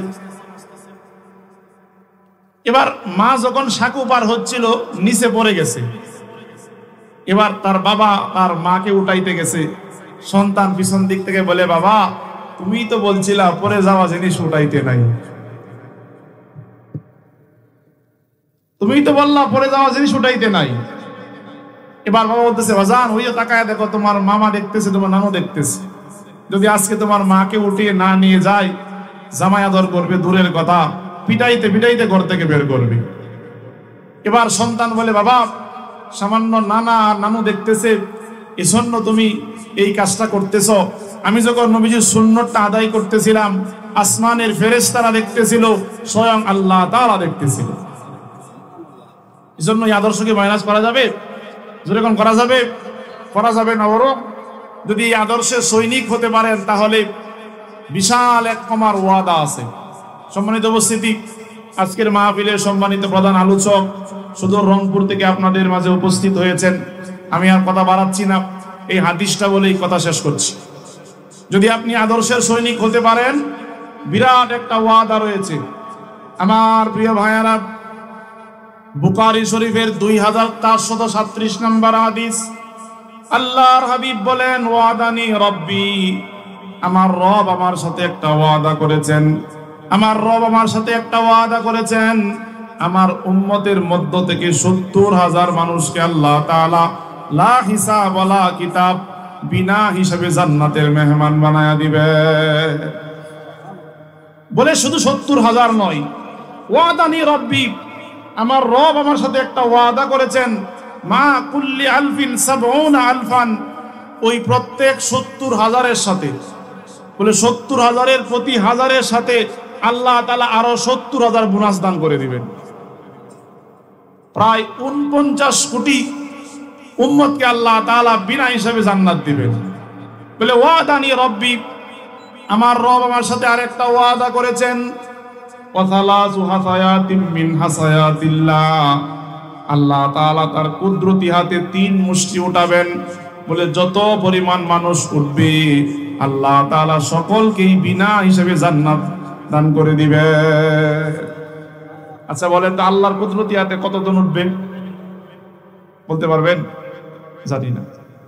এবার মা যখন সাঁকো পার হচ্ছিল, নিচে পড়ে গেছে। এবার তার বাবা তার মাকে উঠাইতে গেছে, সন্তান পিছন দিক থেকে বলে, বাবা তুমি তো বলছিলা পরে যাওয়া জিনিস উঠাইতে নাই, তুমি তো বললা পরে যাওয়া জিনিস উঠাইতে নাই। এবার বাবা বলতেছে, বাজান হইয়া তাকায় দেখো, তোমার মামা দেখতেছে, তোমার নানু দেখতেছে, যদি আজকে তোমার মাকে উঠিয়ে না নিয়ে যায় জামাই আদর করবে দূরের কথা, পিটাইতে পিটাইতে ঘর থেকে বের করবে। এবার সন্তান বলে, বাবা সামান্য নানা আর নানু দেখতেছে এজন্য তুমি এই কাজটা করতেছ, আমি যখন নবীজির সুন্নতটা আদায় করতেছিলাম আসমানের ফেরেশতারা দেখতেছিল, স্বয়ং আল্লাহ তাআলা দেখতেছিল। এজন্য এই আদর্শকে মাইনাস করা যাবে? যেরকম করা যাবে, করা যাবে না। বরং যদি এই আদর্শের সৈনিক হতে পারেন তাহলে বিশাল এক কমার ওয়াদা আছে। সম্মানিত উপস্থিতি, আজকের মাহফিলের সম্মানিত প্রধান আলোচক সুদূর রংপুর থেকে আপনাদের মাঝে উপস্থিত হয়েছেন। আমি আর কথা বাড়াচ্ছি না, এই হাদিসটা বলেই কথা শেষ করছি। যদি আপনি আদর্শের সৈনিক হতে পারেন, বিরাট একটা ওয়াদা রয়েছে। আমার প্রিয় ভাইয়ারা, বুখারী শরীফের 2437 নম্বর হাদিস, আল্লাহর হাবিব বলেন, ওয়াদানি রব্বি, আমার রব আমার সাথে একটা ওয়াদা করেছেন, আমার রব আমার সাথে একটা ওয়াদা করেছেন, আমার উম্মতের মধ্য থেকে 70,000 মানুষকে আল্লাহ তাআলা লা হিসাব ওয়ালা কিতাব বিনা হিসাবে জান্নাতের মেহমান বানায়া দিবে। বলে শুধু 70,000 নয়, ওয়াদানি রব্বি, আমার রব আমার সাথে একটা ওয়াদা করেছেন, মা কুল্লি আলফিন 70 আলফান, ওই প্রত্যেক 70,000-এর সাথে, বলে 70,000-এর প্রতি হাজারের সাথে আল্লাহ তাআলা আরো 70,000 বোনাস দান করে দিবেন। প্রায় 49 কোটি উম্মতকে আল্লাহ তাআলা বিনা হিসাবে জান্নাত দিবেন। বলে ওয়াদানি রব্বি, আমার রব আমার সাথে আরেকটা ওয়াদা করেছেন, ওয়াসালাসু হাসায়াতিম মিন হাসায়াতিল্লাহ, আল্লাহ তাআলা তার কুদরতি হাতে 3 মুষ্টি উঠাবেন। বলে যত পরিমাণ মানুষ উঠবে আল্লাহ তাআলা সকলকেই বিনা হিসাবে জান্নাত দান করে দিবে। আচ্ছা বলেন তো, আল্লাহর কুদরতি হাতে কতজন উঠবেন বলতে পারবেন? জানি না।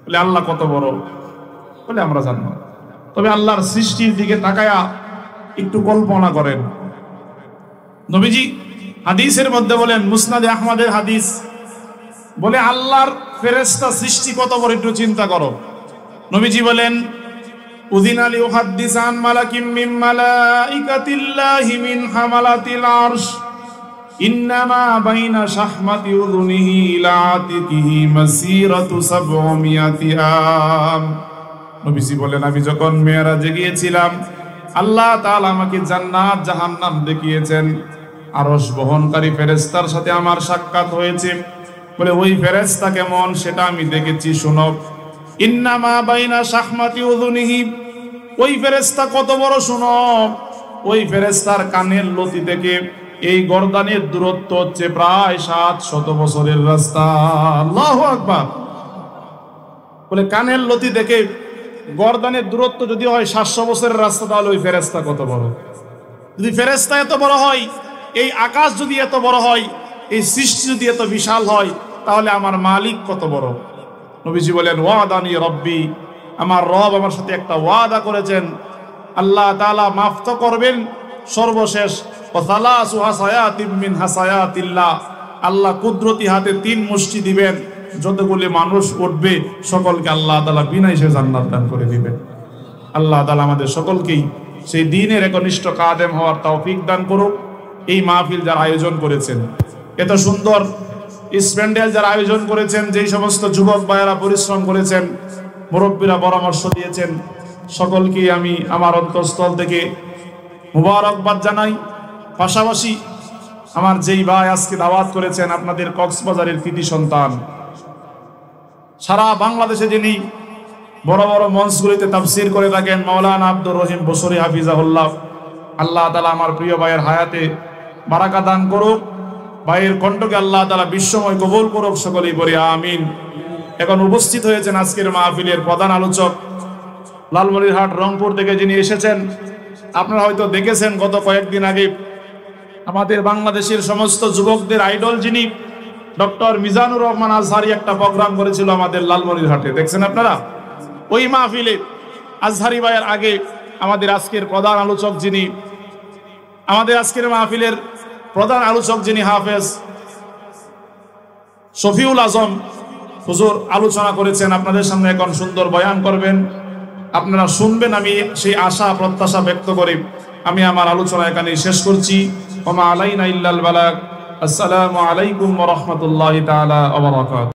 বলে আল্লাহ কত বড়? বলে আমরা জানি না। তবে আল্লাহর সৃষ্টির দিকে তাকায়া একটু কল্পনা করেন। নবীজি হাদিসের মধ্যে বলেন, মুসনাদে আহমদের হাদিস, বলে আল্লাহর ফেরেশতা সৃষ্টি কত বড় একটু চিন্তা করো। নবীজি বলেন, উযিনা লিউহাদ্দিস আন মালাকিম মিন মালাইকাতিল্লাহি মিন হামালাতিল আরশ, ইন্নামা বাইনা শাহমাতি উযুনিহি ইলা আতিকিহি মাসিরাতু 700 আম। নবীজি বলেন, আমি যখন মেরাজে গিয়েছিলাম আল্লাহ তাআলা আমাকে জান্নাত জাহান্নাম দেখিয়েছেন, আরশ বহনকারী ফেরেশতার সাথে আমার সাক্ষাৎ হয়েছে। বলে ওই ফেরেশতা কেমন সেটা আমি দেখেছি, শুনো। ইন্নামা বাইনা শাহমাতি উযুনিহি, ওই ফেরেশতা কত বড় শুনো। ওই ফেরেশতার কানের লতি থেকে এই গর্দানের দূরত্ব হচ্ছে প্রায় 700 বছরের রাস্তা। আল্লাহু আকবার। বলে কানের লতি থেকে গর্দানের দূরত্ব যদি হয় 700 বছরের রাস্তা, তাহলে ওই ফেরেশতা কত বড়। যদি ফেরেশতা এত বড় হয়, এই আকাশ যদি এত বড় হয়, এই সৃষ্টি যদি এত বিশাল হয়, তাহলে আমার মালিক কত বড়। নবীজি বলেন, ওয়াদানি রব্বি, আমার রব আমার সাথে একটা ওয়াদা করেছেন, আল্লাহ তাআলা মাফ তো করবেন, সর্বশেষ ওয়াসালাসু হাসায়াতিম মিন হাসায়াতিল্লাহ, আল্লাহ কুদরতি হাতে 3 মুষ্টি দিবেন, যতগুলি মানুষ উঠবে সকলকে আল্লাহ তাআলা বিনা হিসাবে জান্নাত দান করে দিবেন। আল্লাহ তাআলা আমাদের সকলকেই সেই দ্বীনের একনিষ্ঠ কাদেম হওয়ার তৌফিক দান করুক। এই মাহফিল যারা আয়োজন করেছেন, এত সুন্দর স্প্যান্ডেল যারা আয়োজন করেছেন, যেই সমস্ত যুবক ভাইয়েরা পরিশ্রম করেছেন, মুরব্বীরা পরামর্শ দিয়েছেন, সকলকে আমি আমার অন্তঃস্থল থেকে মুবারকবাদ জানাই। পাশাপাশি আমার যেই ভাই আজকে দাওয়াত করেছেন, আপনাদের কক্সবাজারের কৃতি সন্তান, সারা বাংলাদেশে যিনি বড় বড় মঞ্চগুলিতে তাফসীর করে থাকেন, মাওলানা আব্দুর রহিম বসরি হাফিজাহুল্লাহ, আল্লাহ তাআলা আমার প্রিয় ভাইয়ের হায়াতে বারাকা দান করুক, ভাইয়ের কণ্ঠকে আল্লাহ তাআলা বিশ্বময় কবুল করুক, সকলেই বলি আমিন। এখন উপস্থিত হয়েছেন আজকের মাহফিলের প্রধান আলোচক, লালমনিরহাট রংপুর থেকে যিনি এসেছেন। আপনারা হয়তো দেখেছেন গত কয়েকদিন আগে আমাদের বাংলাদেশের সমস্ত যুবকদের আইডল যিনি, ডক্টর মিজানুর রহমান আজহারি একটা প্রোগ্রাম করেছিল আমাদের লালমনিরহাটে, দেখছেন আপনারা? ওই মাহফিলে আজহারি ভাইয়ের আগে আমাদের আজকের প্রধান আলোচক যিনি, আমাদের আজকের মাহফিলের প্রধান আলোচক যিনি হাফেজ শফিউল আজম হুজুর আলোচনা করেছেন। আপনাদের সামনে এখন সুন্দর বয়ান করবেন, আপনারা শুনবেন। আমি সেই আশা প্রত্যাশা ব্যক্ত করি আমি আমার আলোচনা এখানে শেষ করছি। ওমা আলাইনা ইল্লাল বালাগ। আসসালামু আলাইকুম ওয়া রাহমাতুল্লাহি তাআলা ওয়া বারাকাতুহু।